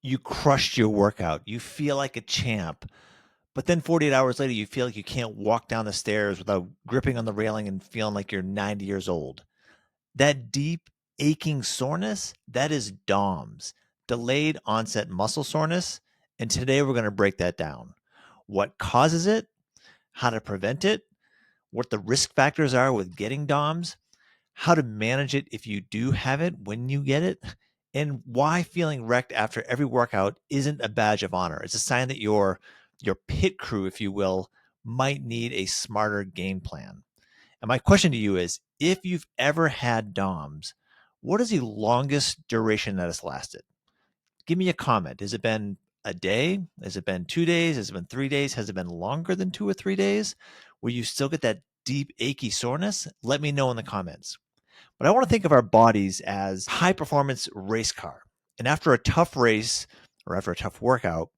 you crushed your workout. You feel like a champ. But then 48 hours later, you feel like you can't walk down the stairs without gripping on the railing and feeling like you're 90 years old. That deep, aching soreness, that is DOMS, delayed onset muscle soreness. And today we're going to break that down. What causes it, how to prevent it, what the risk factors are with getting DOMS, how to manage it if you do have it when you get it, and why feeling wrecked after every workout isn't a badge of honor. It's a sign that your pit crew, if you will, might need a smarter game plan. And my question to you is, if you've ever had DOMS, what is the longest duration that has lasted? Give me a comment. Has it been a day? Has it been 2 days? Has it been 3 days? Has it been longer than 2 or 3 days? Where you still get that deep, achy soreness? Let me know in the comments. But I want to think of our bodies as high performance race car. And after a tough race or after a tough workout,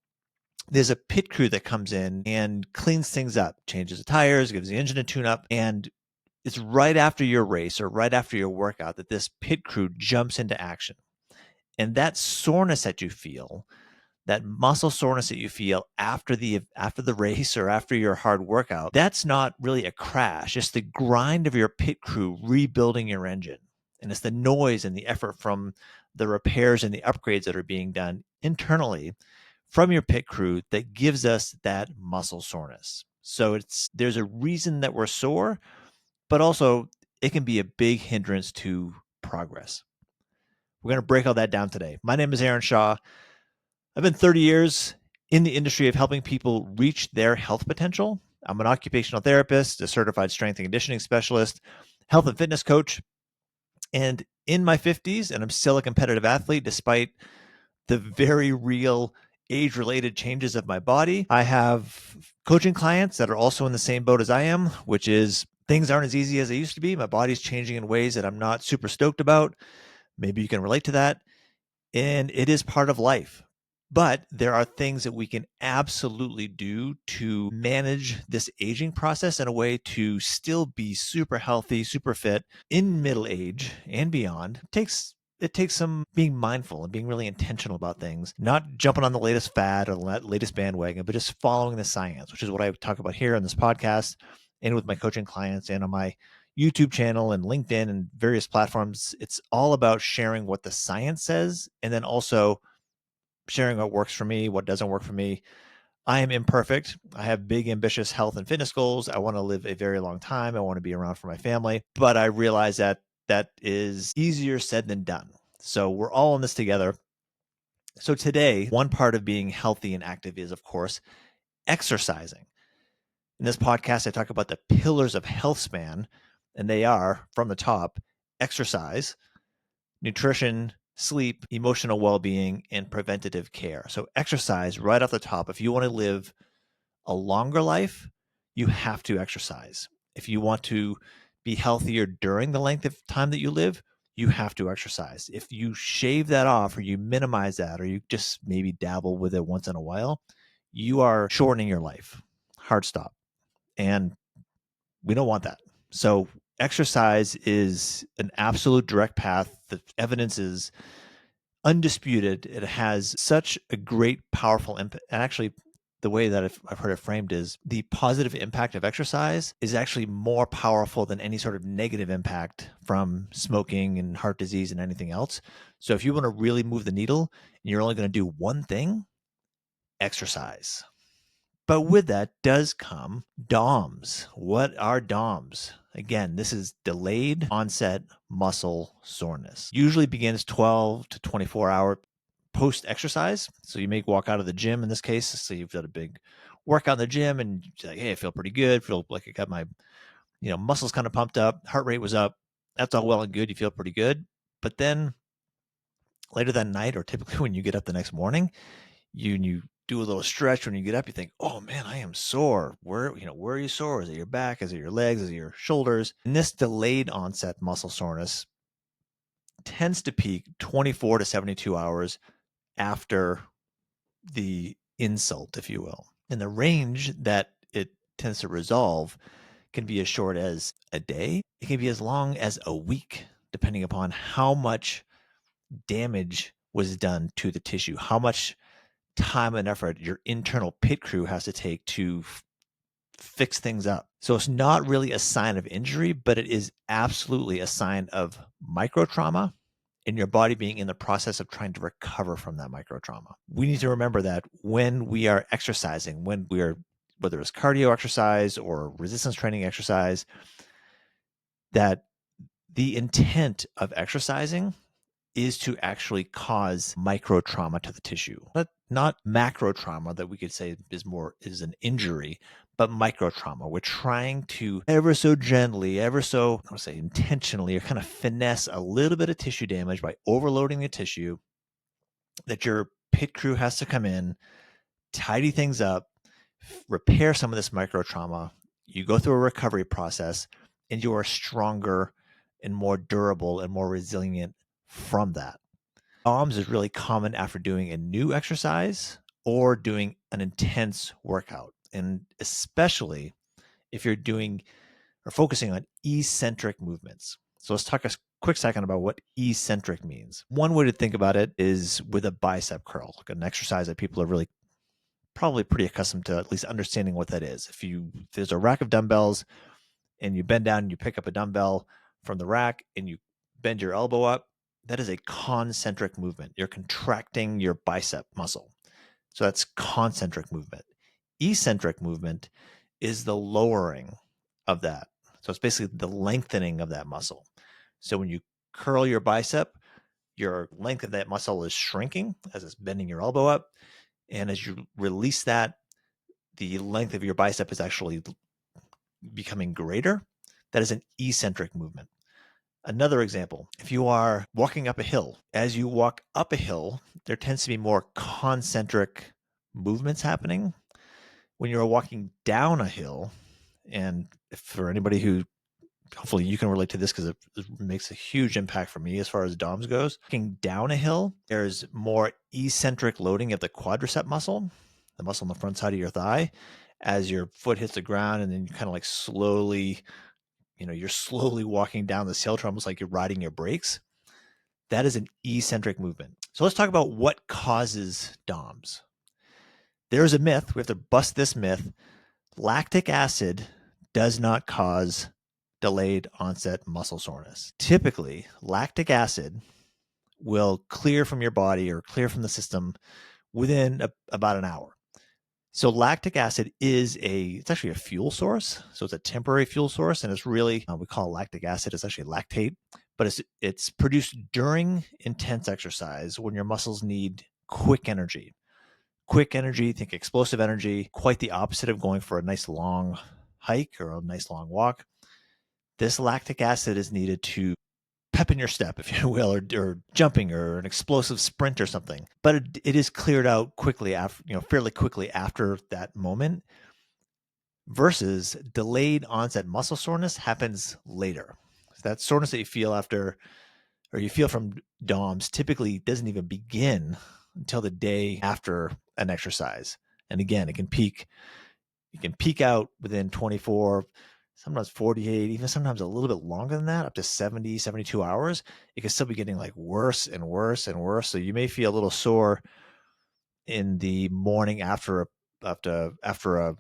there's a pit crew that comes in and cleans things up, changes the tires, gives the engine a tune up. And it's right after your race or right after your workout that this pit crew jumps into action. And that soreness that you feel, that muscle soreness that you feel after the race or after your hard workout, that's not really a crash. It's the grind of your pit crew rebuilding your engine. And it's the noise and the effort from the repairs and the upgrades that are being done internally from your pit crew that gives us that muscle soreness. So there's a reason that we're sore, but also it can be a big hindrance to progress. We're going to break all that down today. My name is Aaron Shaw. I've been 30 years in the industry of helping people reach their health potential. I'm an occupational therapist, a certified strength and conditioning specialist, health and fitness coach, and in my 50s, and I'm still a competitive athlete despite the very real age-related changes of my body. I have coaching clients that are also in the same boat as I am, which is things aren't as easy as they used to be. My body's changing in ways that I'm not super stoked about. Maybe you can relate to that. And it is part of life. But there are things that we can absolutely do to manage this aging process in a way to still be super healthy, super fit in middle age and beyond. It takes some being mindful and being really intentional about things, not jumping on the latest fad or the latest bandwagon, but just following the science, which is what I talk about here on this podcast and with my coaching clients and on my YouTube channel and LinkedIn and various platforms. It's all about sharing what the science says and then also sharing what works for me, what doesn't work for me. I am imperfect. I have big, ambitious health and fitness goals. I want to live a very long time. I want to be around for my family. But I realize that that is easier said than done. So we're all in this together. So today, one part of being healthy and active is, of course, exercising. In this podcast, I talk about the pillars of Healthspan, and they are, from the top, exercise, nutrition, sleep, emotional well-being, and preventative care. So exercise right off the top. If you want to live a longer life, you have to exercise. If you want to be healthier during the length of time that you live, you have to exercise. If you shave that off or you minimize that or you just maybe dabble with it once in a while, you are shortening your life. Hard stop. And we don't want that. So exercise is an absolute direct path. The evidence is undisputed. It has such a great, powerful impact. And actually, the way that I've heard it framed is the positive impact of exercise is actually more powerful than any sort of negative impact from smoking and heart disease and anything else. So if you want to really move the needle and you're only going to do one thing, exercise. But with that does come DOMS. What are DOMS? Again, this is delayed onset muscle soreness. Usually begins 12 to 24 hour post exercise. So you may walk out of the gym in this case. So you've got a big workout in the gym and you're like, hey, I feel pretty good. Feel like I got my, muscles kind of pumped up. Heart rate was up. That's all well and good. You feel pretty good. But then later that night, or typically when you get up the next morning, you do a little stretch. When you get up, you think, oh man, I am sore. Where are you sore? Is it your back? Is it your legs? Is it your shoulders? And this delayed onset muscle soreness tends to peak 24 to 72 hours after the insult, if you will. And the range that it tends to resolve can be as short as a day. It can be as long as a week, depending upon how much damage was done to the tissue, how much time and effort your internal pit crew has to take to fix things up. So it's not really a sign of injury, but it is absolutely a sign of micro trauma and your body being in the process of trying to recover from that micro trauma. We need to remember that when we are exercising, when we are, whether it's cardio exercise or resistance training exercise, that the intent of exercising is to actually cause micro trauma to the tissue. Not macro trauma that we could say is an injury, but micro trauma. We're trying to ever so gently, ever so, I would say intentionally, or kind of finesse a little bit of tissue damage by overloading the tissue, that your pit crew has to come in, tidy things up, repair some of this micro trauma. You go through a recovery process and you are stronger and more durable and more resilient from that. DOMS is really common after doing a new exercise or doing an intense workout. And especially if you're doing or focusing on eccentric movements. So let's talk a quick second about what eccentric means. One way to think about it is with a bicep curl, an exercise that people are really probably pretty accustomed to at least understanding what that is. If there's a rack of dumbbells and you bend down and you pick up a dumbbell from the rack and you bend your elbow up, that is a concentric movement. You're contracting your bicep muscle. So that's concentric movement. Eccentric movement is the lowering of that. So it's basically the lengthening of that muscle. So when you curl your bicep, your length of that muscle is shrinking as it's bending your elbow up. And as you release that, the length of your bicep is actually becoming greater. That is an eccentric movement. Another example, if you are walking up a hill, as you walk up a hill, there tends to be more concentric movements happening. When you're walking down a hill, and for anybody who, hopefully you can relate to this because it makes a huge impact for me as far as DOMS goes. Walking down a hill, there's more eccentric loading of the quadricep muscle, the muscle on the front side of your thigh, as your foot hits the ground, and then you kind of like slowly, you're slowly walking down this hill, almost like you're riding your brakes. That is an eccentric movement. So let's talk about what causes DOMS. There's a myth. We have to bust this myth. Lactic acid does not cause delayed onset muscle soreness. Typically, lactic acid will clear from your body or clear from the system within about an hour. So lactic acid it's actually a fuel source. So it's a temporary fuel source, and it's really, we call it lactic acid. It's actually lactate, but it's produced during intense exercise when your muscles need quick energy. Quick energy, think explosive energy, quite the opposite of going for a nice long hike or a nice long walk. This lactic acid is needed to pep in your step, if you will, or jumping or an explosive sprint or something. But it is cleared out quickly after, fairly quickly after that moment, versus delayed onset muscle soreness happens later. So that soreness that you feel after, or you feel from DOMS, typically doesn't even begin until the day after an exercise. And again, it can peak out within 24, sometimes 48, even sometimes a little bit longer than that, up to 70, 72 hours. It can still be getting like worse and worse and worse. So you may feel a little sore in the morning after a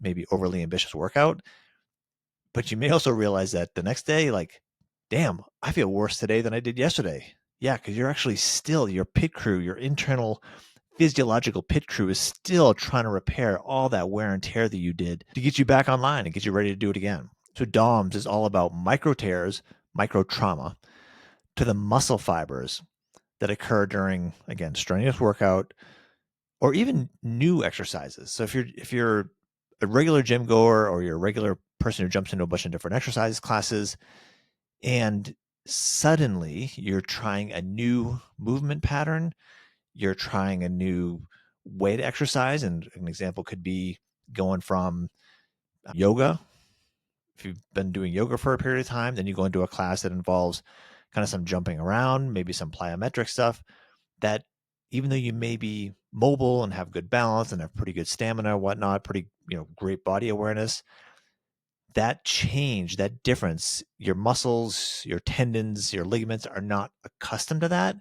maybe overly ambitious workout, but you may also realize that the next day, like, damn, I feel worse today than I did yesterday. Yeah, because you're actually still, your pit crew, your internal physiological pit crew is still trying to repair all that wear and tear that you did to get you back online and get you ready to do it again. So DOMS is all about micro tears, micro trauma to the muscle fibers that occur during, again, strenuous workout or even new exercises. So if you're a regular gym goer or you're a regular person who jumps into a bunch of different exercise classes, and suddenly you're trying a new movement pattern, you're trying a new way to exercise. And an example could be going from yoga. If you've been doing yoga for a period of time, then you go into a class that involves kind of some jumping around, maybe some plyometric stuff, that even though you may be mobile and have good balance and have pretty good stamina and whatnot, pretty, great body awareness, that change, that difference, your muscles, your tendons, your ligaments are not accustomed to that.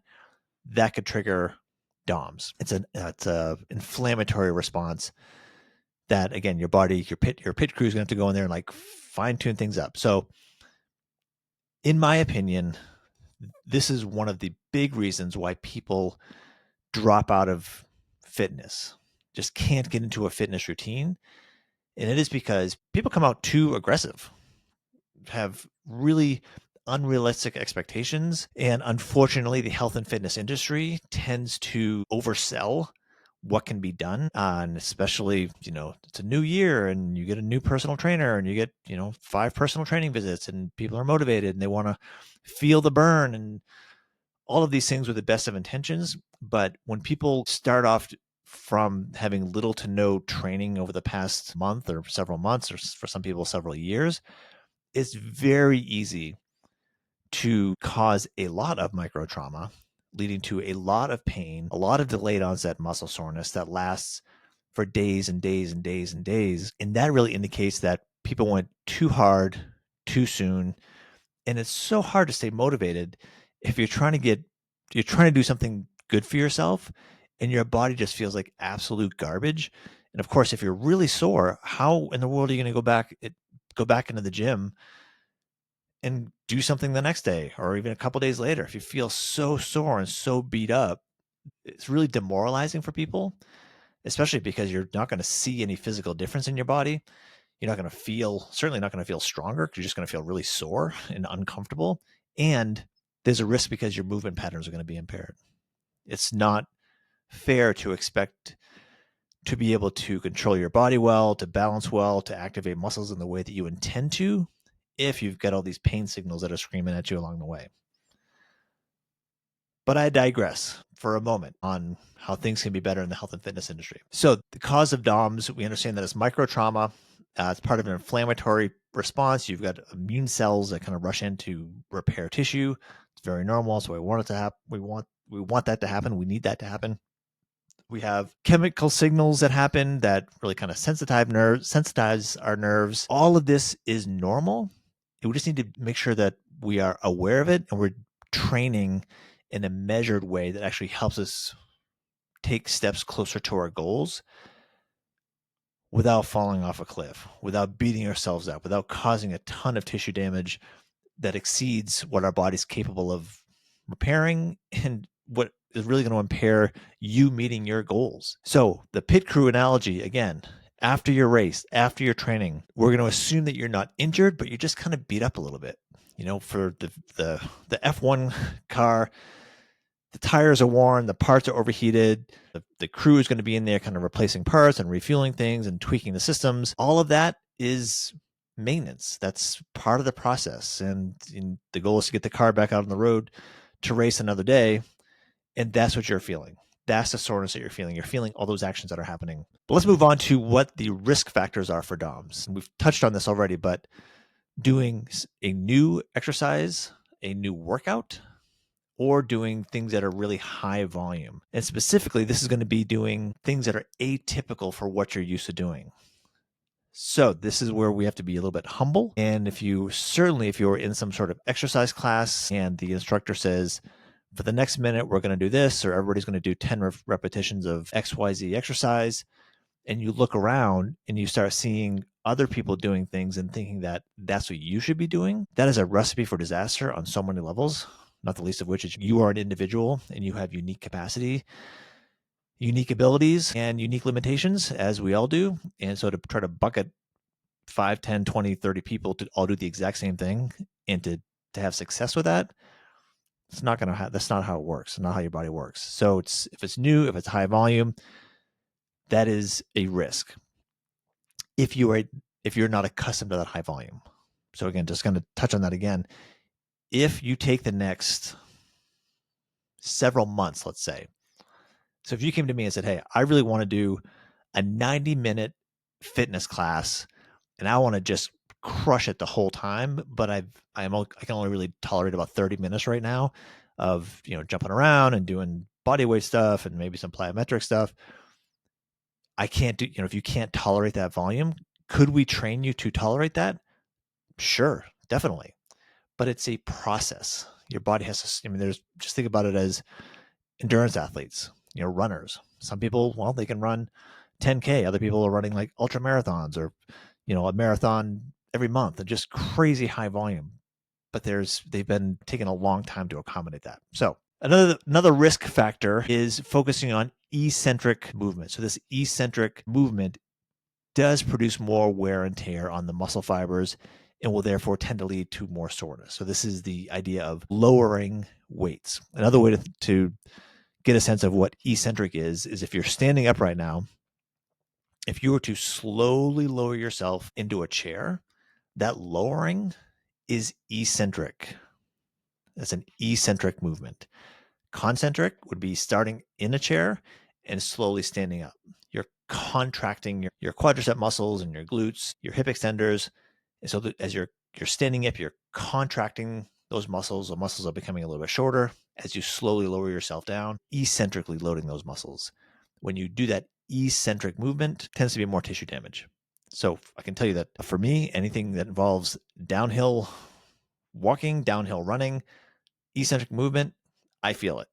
that could trigger DOMS. It's a inflammatory response that, again, your body, your pit crew is going to have to go in there and like fine tune things up. So in my opinion, this is one of the big reasons why people drop out of fitness, just can't get into a fitness routine. And it is because people come out too aggressive, have really unrealistic expectations. And unfortunately, the health and fitness industry tends to oversell what can be done. And especially, it's a new year and you get a new personal trainer and you get, 5 personal training visits and people are motivated and they want to feel the burn and all of these things with the best of intentions. But when people start off from having little to no training over the past month or several months, or for some people, several years, it's very easy to cause a lot of micro trauma, leading to a lot of pain, a lot of delayed onset muscle soreness that lasts for days and days and days and days. And that really indicates that people went too hard too soon. And it's so hard to stay motivated if you're trying to do something good for yourself and your body just feels like absolute garbage. And of course, if you're really sore, how in the world are you going to go back into the gym and do something the next day or even a couple days later? If you feel so sore and so beat up, it's really demoralizing for people, especially because you're not going to see any physical difference in your body. You're not going to certainly not going to feel stronger, because you're just going to feel really sore and uncomfortable. And there's a risk because your movement patterns are going to be impaired. It's not fair to expect to be able to control your body well, to balance well, to activate muscles in the way that you intend to, if you've got all these pain signals that are screaming at you along the way. But I digress for a moment on how things can be better in the health and fitness industry. So the cause of DOMS, we understand that it's micro trauma. It's part of an inflammatory response. You've got immune cells that kind of rush in to repair tissue. It's very normal. So we want it to happen. We want that to happen. We need that to happen. We have chemical signals that happen that really kind of sensitize our nerves. All of this is normal. We just need to make sure that we are aware of it and we're training in a measured way that actually helps us take steps closer to our goals without falling off a cliff, without beating ourselves up, without causing a ton of tissue damage that exceeds what our body's capable of repairing and what is really going to impair you meeting your goals. So the pit crew analogy, again, after your race, after your training, we're going to assume that you're not injured, but you're just kind of beat up a little bit. For the F1 car, the tires are worn, the parts are overheated, the crew is going to be in there kind of replacing parts and refueling things and tweaking the systems. All of that is maintenance. That's part of the process. And the goal is to get the car back out on the road to race another day. And that's what you're feeling. That's the soreness that you're feeling. You're feeling all those actions that are happening. But let's move on to what the risk factors are for DOMS. And we've touched on this already, but doing a new exercise, a new workout, or doing things that are really high volume. And specifically, this is going to be doing things that are atypical for what you're used to doing. So this is where we have to be a little bit humble. And if you're in some sort of exercise class and the instructor says, for the next minute, we're going to do this, or everybody's going to do 10 repetitions of XYZ exercise, and you look around and you start seeing other people doing things and thinking that that's what you should be doing, that is a recipe for disaster on so many levels, not the least of which is you are an individual and you have unique capacity, unique abilities, and unique limitations, as we all do. And so to try to bucket 5, 10, 20, 30 people to all do the exact same thing and to have success with that, that's not how it works. Not how your body works. So if it's new, if it's high volume, that is a risk if you're not accustomed to that high volume. So again, just going to touch on that again. If you take the next several months, let's say, so if you came to me and said, hey, I really want to do a 90-minute fitness class and I want to just crush it the whole time, but I can only really tolerate about 30 minutes right now of jumping around and doing body weight stuff and maybe some plyometric stuff. I can't do, if you can't tolerate that volume, could we train you to tolerate that? Sure, definitely. But it's a process. Your body has to, just think about it as endurance athletes, runners. Some people, well, they can run 10K. Other people are running like ultra marathons or, a marathon every month and just crazy high volume. But they've been taking a long time to accommodate that. So another risk factor is focusing on eccentric movement. So this eccentric movement does produce more wear and tear on the muscle fibers and will therefore tend to lead to more soreness. So this is the idea of lowering weights. Another way to get a sense of what eccentric is if you're standing up right now, if you were to slowly lower yourself into a chair, that lowering is eccentric. That's an eccentric movement. Concentric would be starting in a chair and slowly standing up. You're contracting your quadricep muscles and your glutes, your hip extenders. And so as you're standing up, you're contracting those muscles. The muscles are becoming a little bit shorter as you slowly lower yourself down, eccentrically loading those muscles. When you do that eccentric movement, tends to be more tissue damage. So I can tell you that for me, anything that involves downhill walking, downhill running, eccentric movement, I feel it.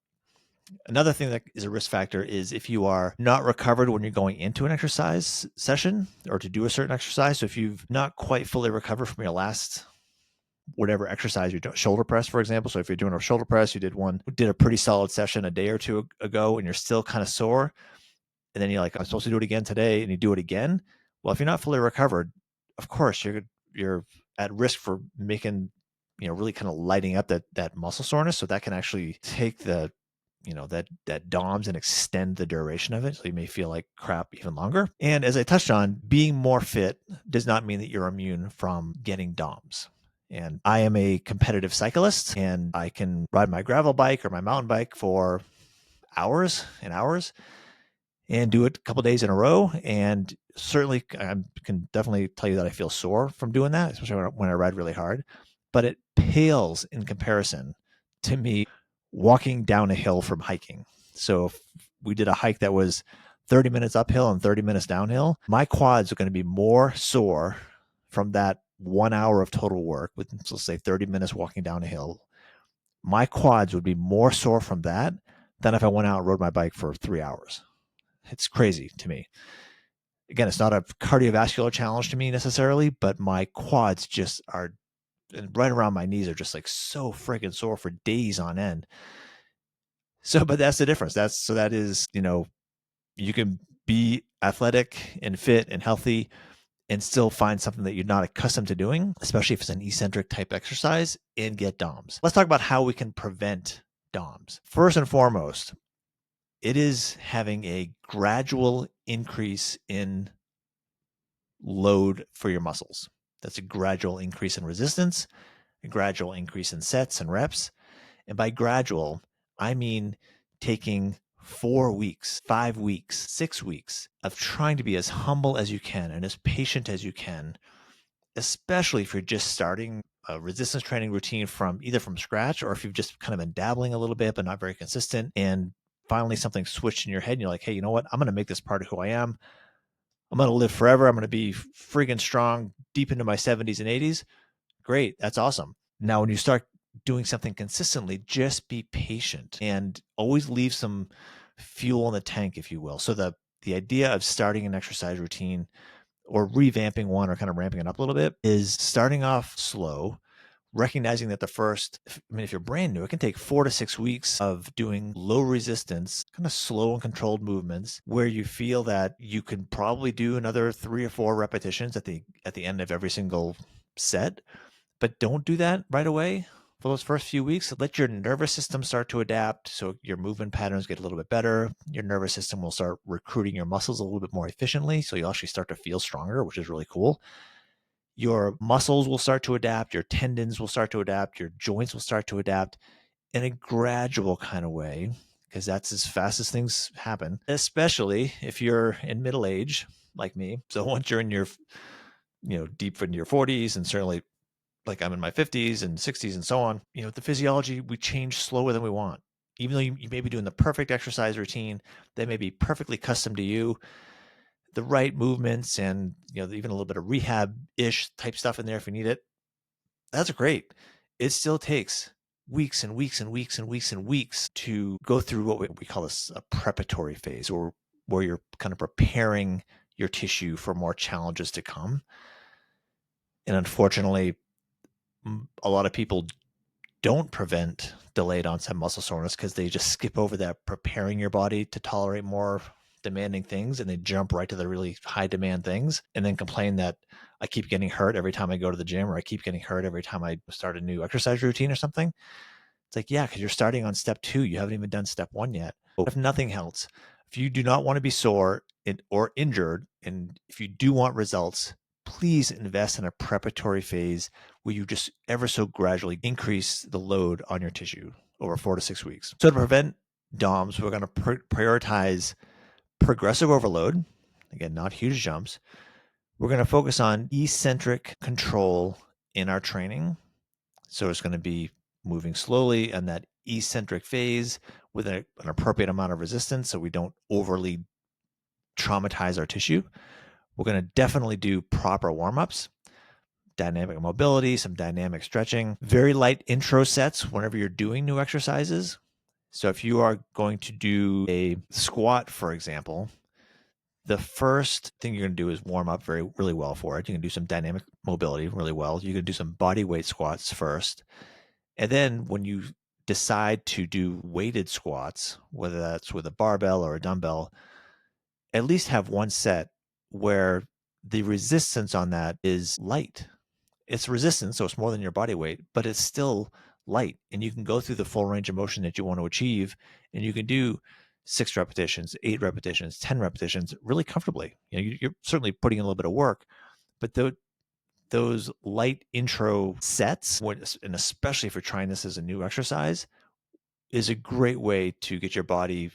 Another thing that is a risk factor is if you are not recovered when you're going into an exercise session or to do a certain exercise. So if you've not quite fully recovered from your last whatever exercise you're doing, shoulder press, for example. So if you're doing a shoulder press, you did a pretty solid session a day or two ago and you're still kind of sore. And then you're like, I'm supposed to do it again today. And you do it again. Well, if you're not fully recovered, of course you're at risk for making, really kind of lighting up that muscle soreness. So that can actually take that DOMS and extend the duration of it. So you may feel like crap even longer. And as I touched on, being more fit does not mean that you're immune from getting DOMS. And I am a competitive cyclist and I can ride my gravel bike or my mountain bike for hours and hours and do it a couple days in a row. And certainly I can definitely tell you that I feel sore from doing that, especially when I ride really hard. But it pales in comparison to me walking down a hill from hiking. So if we did a hike that was 30 minutes uphill and 30 minutes downhill, my quads are going to be more sore from that 1 hour of total work with, let's say, 30 minutes walking down a hill. My quads would be more sore from that than if I went out and rode my bike for 3 hours. It's crazy to me. Again, it's not a cardiovascular challenge to me necessarily, but my quads just are right around my knees are just like so freaking sore for days on end. So, but that's the difference. That is, you can be athletic and fit and healthy and still find something that you're not accustomed to doing, especially if it's an eccentric type exercise, and get DOMS. Let's talk about how we can prevent DOMS. First and foremost, it is having a gradual increase in load for your muscles. That's a gradual increase in resistance, a gradual increase in sets and reps. And by gradual, I mean taking 4 weeks, 5 weeks, 6 weeks of trying to be as humble as you can and as patient as you can, especially if you're just starting a resistance training routine from scratch, or if you've just kind of been dabbling a little bit, but not very consistent. And finally something switched in your head and you're like, hey, you know what? I'm going to make this part of who I am. I'm going to live forever. I'm going to be freaking strong deep into my 70s and 80s. Great. That's awesome. Now, when you start doing something consistently, just be patient and always leave some fuel in the tank, if you will. So the idea of starting an exercise routine or revamping one or kind of ramping it up a little bit is starting off slow, recognizing that if you're brand new, it can take 4 to 6 weeks of doing low resistance, kind of slow and controlled movements where you feel that you can probably do another 3 or 4 repetitions at the end of every single set. But don't do that right away for those first few weeks. Let your nervous system start to adapt so your movement patterns get a little bit better. Your nervous system will start recruiting your muscles a little bit more efficiently. So you'll actually start to feel stronger, which is really cool. Your muscles will start to adapt. Your tendons will start to adapt. Your joints will start to adapt in a gradual kind of way, because that's as fast as things happen, especially if you're in middle age like me. So once you're in your, deep into your 40s, and certainly like I'm in my 50s and 60s and so on, the physiology, we change slower than we want. Even though you may be doing the perfect exercise routine that may be perfectly custom to you, the right movements and, even a little bit of rehab-ish type stuff in there if you need it, that's great. It still takes weeks and weeks and weeks and weeks and weeks to go through what we call this a preparatory phase, or where you're kind of preparing your tissue for more challenges to come. And unfortunately, a lot of people don't prevent delayed onset muscle soreness because they just skip over that preparing your body to tolerate more demanding things, and they jump right to the really high demand things and then complain that I keep getting hurt every time I go to the gym, or I keep getting hurt every time I start a new exercise routine or something. It's like, yeah, because you're starting on step 2. You haven't even done step 1 yet. If nothing else, if you do not want to be sore or injured, and if you do want results, please invest in a preparatory phase where you just ever so gradually increase the load on your tissue over 4 to 6 weeks. So to prevent DOMS, we're going to prioritize progressive overload. Again, not huge jumps. We're going to focus on eccentric control in our training. So it's going to be moving slowly in that eccentric phase with an appropriate amount of resistance so we don't overly traumatize our tissue. We're going to definitely do proper warm-ups, dynamic mobility, some dynamic stretching, very light intro sets whenever you're doing new exercises. So if you are going to do a squat, for example, the first thing you're going to do is warm up really well for it. You can do some dynamic mobility really well. You can do some body weight squats first. And then when you decide to do weighted squats, whether that's with a barbell or a dumbbell, at least have one set where the resistance on that is light. It's resistance, so it's more than your body weight, but it's still light. And you can go through the full range of motion that you want to achieve. And you can do 6 repetitions, 8 repetitions, 10 repetitions really comfortably. You're certainly putting in a little bit of work, but those light intro sets, and especially if you're trying this as a new exercise, is a great way to get your body,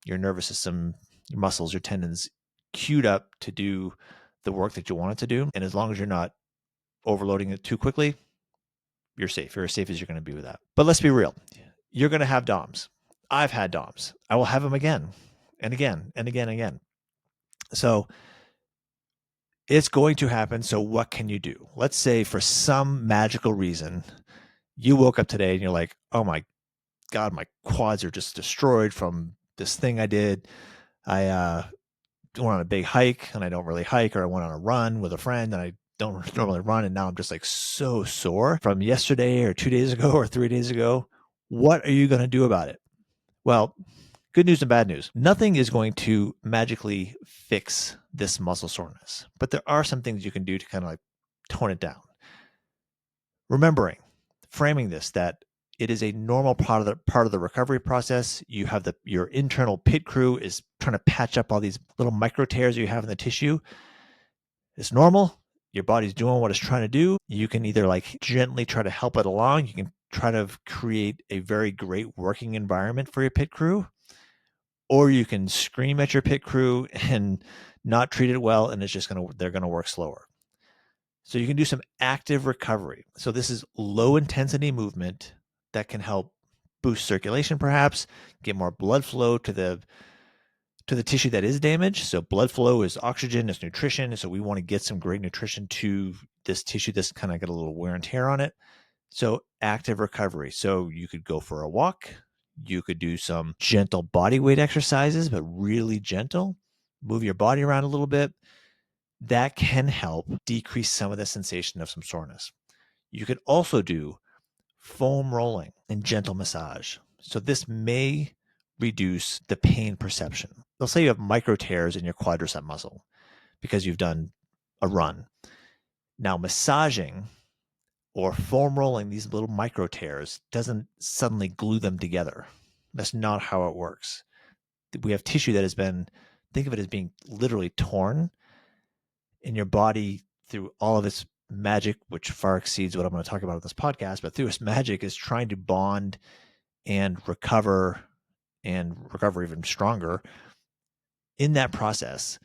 your nervous system, your muscles, your tendons queued up to do the work that you want it to do. And as long as you're not overloading it too quickly, you're safe. You're as safe as you're going to be with that. But let's be real. You're going to have DOMS. I've had DOMS. I will have them again and again and again and again. So it's going to happen. So what can you do? Let's say for some magical reason, you woke up today and you're like, oh my God, my quads are just destroyed from this thing I did. I went on a big hike and I don't really hike, or I went on a run with a friend and I don't normally run, and now I'm just like so sore from yesterday or 2 days ago or 3 days ago. What are you going to do about it? Well, good news and bad news. Nothing is going to magically fix this muscle soreness, but there are some things you can do to kind of like tone it down. Remembering, framing this, that it is a normal part of the recovery process. You have your internal pit crew is trying to patch up all these little micro tears you have in the tissue. It's normal. Your body's doing what it's trying to do. You can either like gently try to help it along. You can try to create a very great working environment for your pit crew, or you can scream at your pit crew and not treat it well, and they're gonna work slower. So you can do some active recovery. So this is low intensity movement that can help boost circulation, perhaps get more blood flow to the tissue that is damaged. So blood flow is oxygen, it's nutrition. So we want to get some great nutrition to this tissue that's kind of got a little wear and tear on it. So active recovery. So you could go for a walk. You could do some gentle body weight exercises, but really gentle. Move your body around a little bit. That can help decrease some of the sensation of some soreness. You could also do foam rolling and gentle massage. So this may reduce the pain perception. Let's say you have micro tears in your quadricep muscle because you've done a run. Now, massaging or foam rolling these little micro tears doesn't suddenly glue them together. That's not how it works. We have tissue that has been, think of it as being literally torn in your body through all of its magic, which far exceeds what I'm going to talk about in this podcast, but through its magic is trying to bond and recover even stronger. In that process,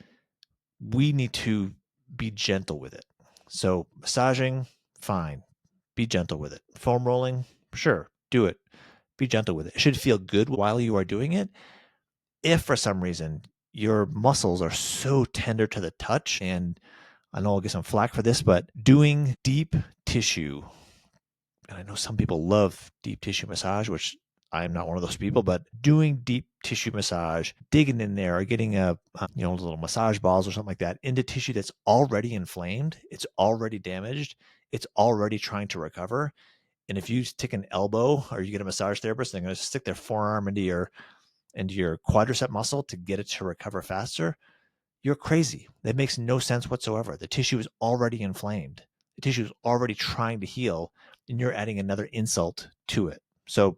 we need to be gentle with it. So massaging, fine. Be gentle with it. Foam rolling, sure, do it. Be gentle with it. It should feel good while you are doing it. If for some reason your muscles are so tender to the touch, and I know I'll get some flack for this, but doing deep tissue and I know some people love deep tissue massage, which I am not one of those people, but doing deep tissue massage, digging in there, or getting little massage balls or something like that into tissue that's already inflamed, it's already damaged, it's already trying to recover. And if you stick an elbow or you get a massage therapist, they're going to stick their forearm into your quadricep muscle to get it to recover faster. You're crazy. That makes no sense whatsoever. The tissue is already inflamed. The tissue is already trying to heal, and you're adding another insult to it. So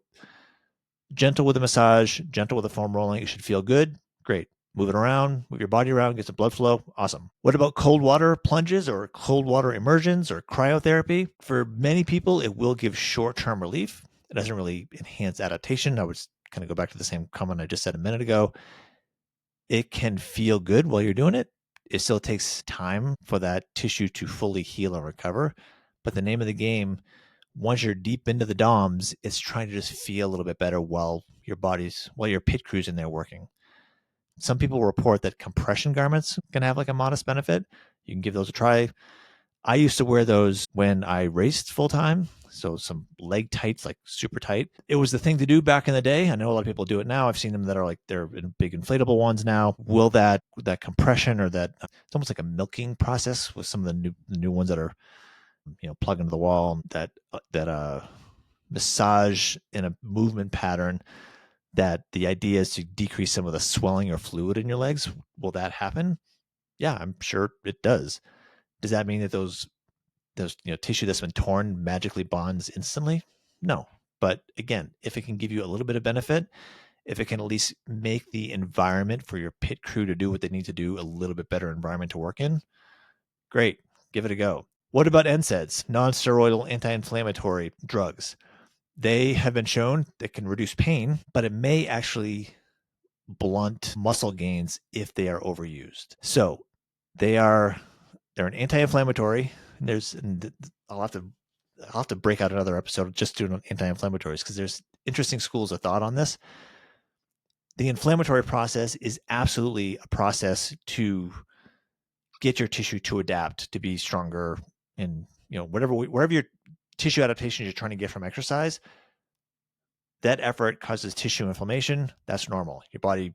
gentle with the massage, gentle with the foam rolling. It should feel good. Great. Move it around, move your body around, get some blood flow. Awesome. What about cold water plunges or cold water immersions or cryotherapy? For many people, it will give short-term relief. It doesn't really enhance adaptation. I would kind of go back to the same comment I just said a minute ago. It can feel good while you're doing it. It still takes time for that tissue to fully heal and recover. But the name of the game, once you're deep into the DOMS, it's trying to just feel a little bit better while your pit crew's in there working. Some people report that compression garments can have like a modest benefit. You can give those a try. I used to wear those when I raced full time. So some leg tights, like super tight. It was the thing to do back in the day. I know a lot of people do it now. I've seen them that are like they're big inflatable ones now. Will that compression or that it's almost like a milking process with some of the new ones that are plug into the wall that massage in a movement pattern that the idea is to decrease some of the swelling or fluid in your legs. Will that happen? Yeah, I'm sure it does. Does that mean that those tissue that's been torn magically bonds instantly? No. But again, if it can give you a little bit of benefit, if it can at least make the environment for your pit crew to do what they need to do a little bit better environment to work in, great. Give it a go. What about NSAIDs, non-steroidal anti-inflammatory drugs? They have been shown that can reduce pain, but it may actually blunt muscle gains if they are overused. So they're an anti-inflammatory. I'll have to break out another episode just doing anti-inflammatories because there's interesting schools of thought on this. The inflammatory process is absolutely a process to get your tissue to adapt to be stronger, and wherever your tissue adaptations you're trying to get from exercise, that effort causes tissue inflammation. That's normal. Your body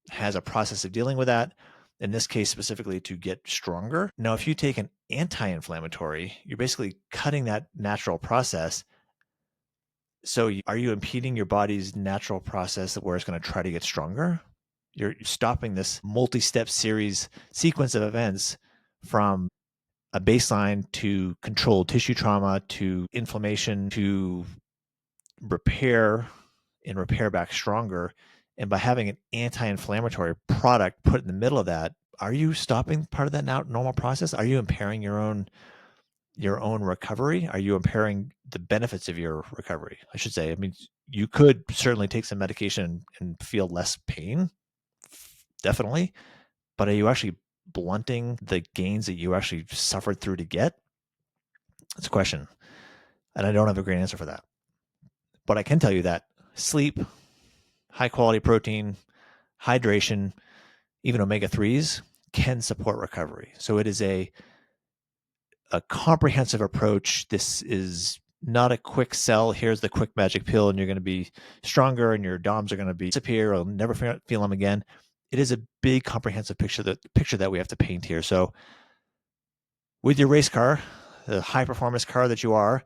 has a process of dealing with that. In this case, specifically to get stronger. Now, if you take an anti-inflammatory, you're basically cutting that natural process. So are you impeding your body's natural process where it's going to try to get stronger? You're stopping this multi-step sequence of events from a baseline to controlled tissue trauma to inflammation to repair and repair back stronger. And by having an anti-inflammatory product put in the middle of that, are you stopping part of that normal process? Are you impairing your own recovery? Are you impairing the benefits of your recovery? I should say. I mean, you could certainly take some medication and feel less pain, definitely. But are you actually blunting the gains that you actually suffered through to get? That's a question. And I don't have a great answer for that. But I can tell you that sleep, high quality protein, hydration, even omega-3s can support recovery. So it is a comprehensive approach. This is not a quick sell. Here's the quick magic pill and you're going to be stronger and your DOMs are going to disappear. I'll never feel them again. It is a big comprehensive picture that we have to paint here. So with your race car, the high performance car that you are,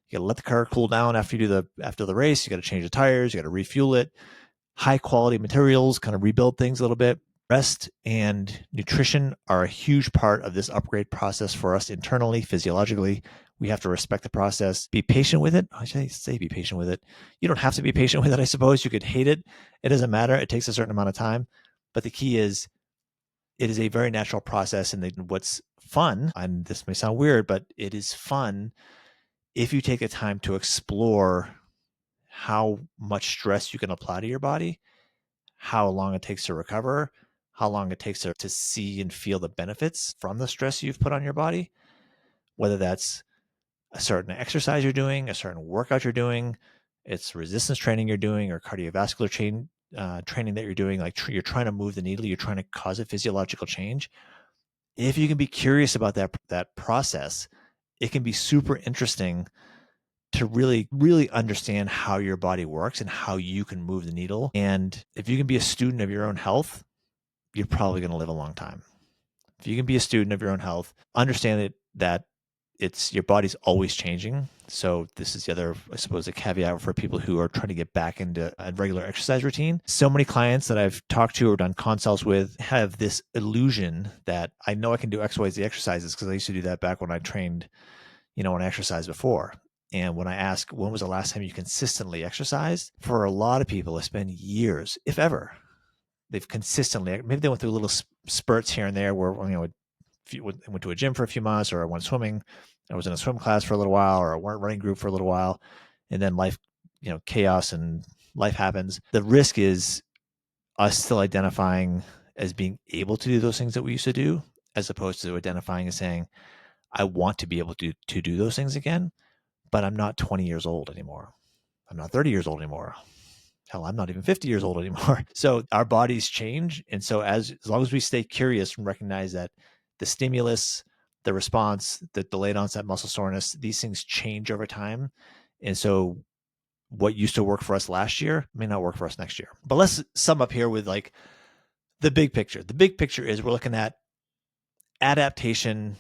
you got to let the car cool down after the race. You got to change the tires. You got to refuel it. High quality materials, kind of rebuild things a little bit. Rest and nutrition are a huge part of this upgrade process for us internally, physiologically. We have to respect the process, be patient with it. I should say be patient with it. You don't have to be patient with it, I suppose. You could hate it. It doesn't matter. It takes a certain amount of time. But the key is it is a very natural process. And what's fun, and this may sound weird, but it is fun if you take the time to explore how much stress you can apply to your body, how long it takes to recover, how long it takes to see and feel the benefits from the stress you've put on your body, whether that's a certain exercise you're doing, a certain workout you're doing, it's resistance training you're doing, or cardiovascular training that you're doing, like you're trying to move the needle, you're trying to cause a physiological change. If you can be curious about that process, it can be super interesting to really, really understand how your body works and how you can move the needle. And if you can be a student of your own health, you're probably going to live a long time. If you can be a student of your own health, understand that it's your body's always changing. So this is the other, I suppose, a caveat for people who are trying to get back into a regular exercise routine. So many clients that I've talked to or done consults with have this illusion that I know I can do X, Y, Z exercises because I used to do that back when I trained, when I exercised before. And when I ask, when was the last time you consistently exercised? For a lot of people, it's been years, if ever. They've consistently, maybe they went through little spurts here and there where, went to a gym for a few months, or I went swimming. I was in a swim class for a little while, or a running group for a little while. And then life, chaos and life happens. The risk is us still identifying as being able to do those things that we used to do, as opposed to identifying as saying, I want to be able to do those things again, but I'm not 20 years old anymore. I'm not 30 years old anymore. Hell, I'm not even 50 years old anymore. So our bodies change. And so as long as we stay curious and recognize that the stimulus, the response, the delayed onset muscle soreness, these things change over time. And so what used to work for us last year may not work for us next year. But let's sum up here with like the big picture. The big picture is we're looking at adaptation,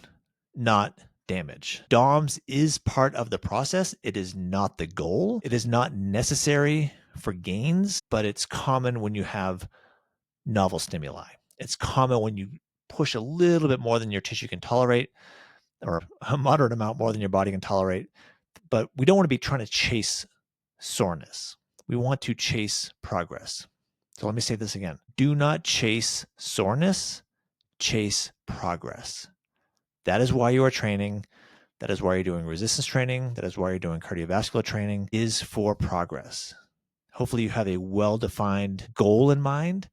not damage. DOMS is part of the process. It is not the goal. It is not necessary for gains, but it's common when you have novel stimuli. It's common when you push a little bit more than your tissue can tolerate, or a moderate amount more than your body can tolerate. But we don't want to be trying to chase soreness. We want to chase progress. So let me say this again. Do not chase soreness, chase progress. That is why you are training. That is why you're doing resistance training. That is why you're doing cardiovascular training, is for progress. Hopefully you have a well-defined goal in mind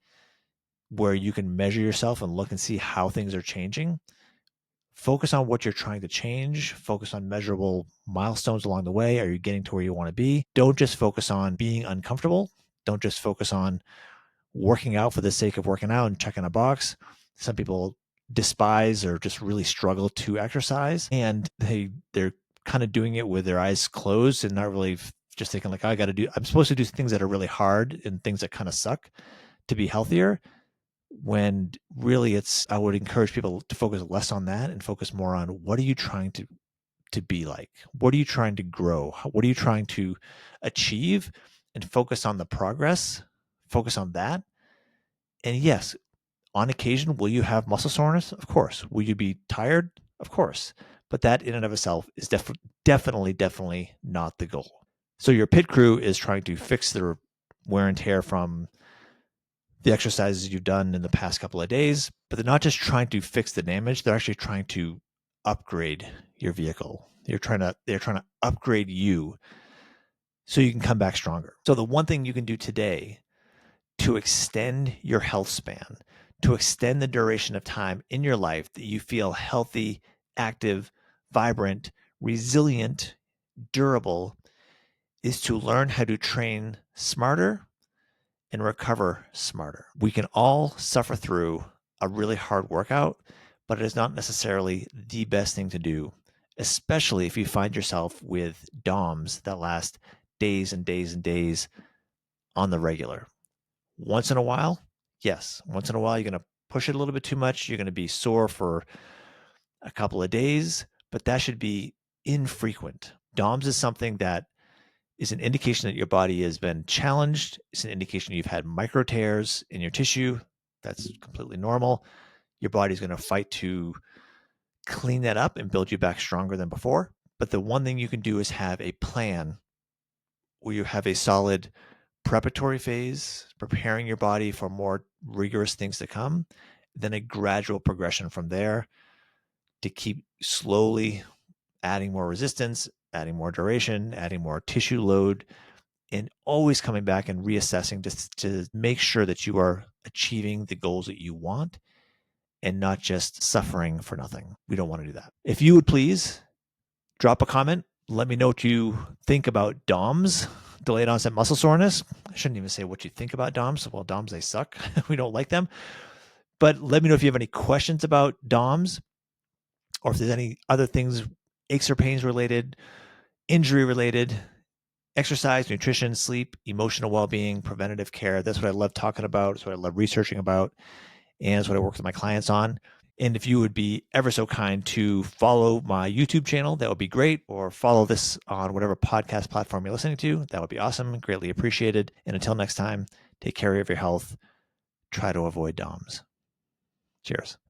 where you can measure yourself and look and see how things are changing. Focus on what you're trying to change. Focus on measurable milestones along the way. Are you getting to where you want to be? Don't just focus on being uncomfortable. Don't just focus on working out for the sake of working out and checking a box. Some people despise or just really struggle to exercise, and they're kind of doing it with their eyes closed and not really just thinking like, I'm supposed to do things that are really hard and things that kind of suck to be healthier, when really I would encourage people to focus less on that and focus more on what are you trying to be like? What are you trying to grow? What are you trying to achieve? And focus on the progress, focus on that. And yes, on occasion, will you have muscle soreness? Of course. Will you be tired? Of course. But that in and of itself is definitely not the goal. So your pit crew is trying to fix their wear and tear from the exercises you've done in the past couple of days, but they're not just trying to fix the damage. They're actually trying to upgrade your vehicle. They're trying to upgrade you so you can come back stronger. So the one thing you can do today to extend your health span, to extend the duration of time in your life that you feel healthy, active, vibrant, resilient, durable, is to learn how to train smarter and recover smarter. We can all suffer through a really hard workout, but it is not necessarily the best thing to do, especially if you find yourself with DOMS that last days and days and days on the regular. Once in a while, yes. Once in a while, you're going to push it a little bit too much. You're going to be sore for a couple of days, but that should be infrequent. DOMS is something that is an indication that your body has been challenged. It's an indication you've had micro tears in your tissue. That's completely normal. Your body's going to fight to clean that up and build you back stronger than before. But the one thing you can do is have a plan where you have a solid preparatory phase, preparing your body for more rigorous things to come, then a gradual progression from there to keep slowly adding more resistance, adding more duration, adding more tissue load, and always coming back and reassessing just to make sure that you are achieving the goals that you want and not just suffering for nothing. We don't want to do that. If you would please drop a comment, let me know what you think about DOMS, delayed onset muscle soreness. I shouldn't even say what you think about DOMS. Well, DOMS, they suck. We don't like them. But let me know if you have any questions about DOMS, or if there's any other things, aches or pains related, injury related, exercise, nutrition, sleep, emotional well-being, preventative care. That's what I love talking about. It's what I love researching about. And it's what I work with my clients on. And if you would be ever so kind to follow my YouTube channel, that would be great. Or follow this on whatever podcast platform you're listening to. That would be awesome. Greatly appreciated. And until next time, take care of your health. Try to avoid DOMS. Cheers.